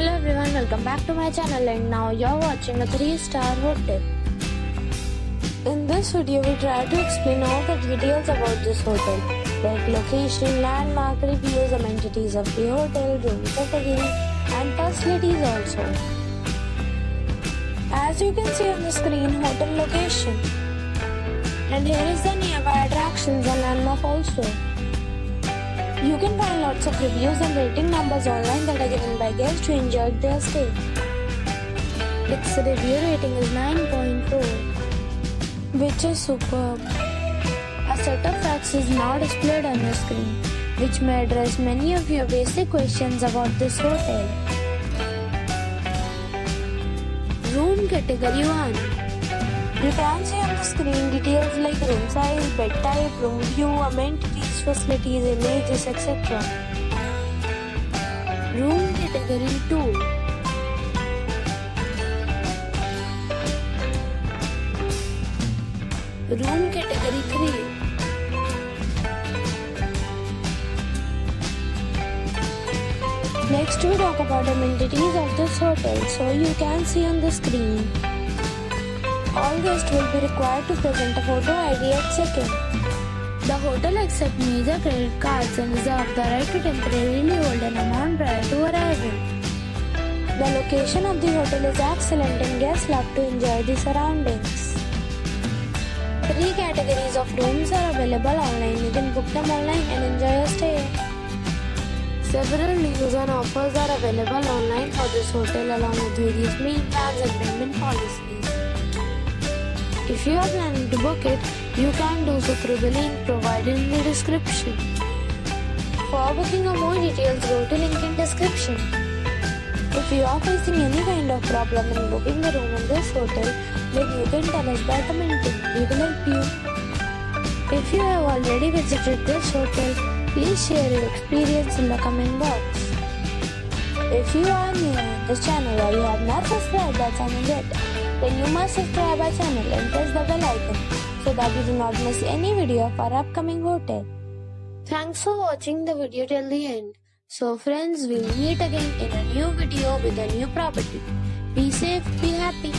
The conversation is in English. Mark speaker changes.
Speaker 1: Hello everyone, welcome back to my channel, and now you're watching a 3-star hotel. In this video, we try to explain all the details about this hotel, like location, landmark, reviews, amenities of the hotel, room category, and facilities also. As you can see on the screen, hotel location. And here is the nearby attractions and landmark also. You can find lots of reviews and rating numbers online that are given by guests who enjoyed their stay. Its review rating is 9.4, which is superb. A set of facts is now displayed on your screen, which may address many of your basic questions about this hotel. Room Category 1. You can see on the screen details like room size, bed type, room view, amenities, facilities, images, etc. Room Category 2. Room Category 3. Next we talk about amenities of this hotel. So you can see on the screen. All guests will be required to present a photo ID at check-in. The hotel accepts major credit cards and reserves the right to temporarily hold an amount prior to arrival. The location of the hotel is excellent and guests love to enjoy the surroundings. 3 categories of rooms are available online. You can book them online and enjoy your stay. Several deals and offers are available online for this hotel along with various meal plans and payment policies. If you are planning to book it, you can do so through the link provided in the description. For booking or more details, go to link in description. If you are facing any kind of problem in booking a room in this hotel, then you can tell us by commenting. We will help you. If you have already visited this hotel, please share your experience in the comment box. If you are new on this channel or you have not subscribed our channel yet, then you must subscribe our channel and press the bell icon so that you do not miss any video of our upcoming hotel. Thanks for watching the video till the end. So friends, we'll meet again in a new video with a new property. Be safe, be happy.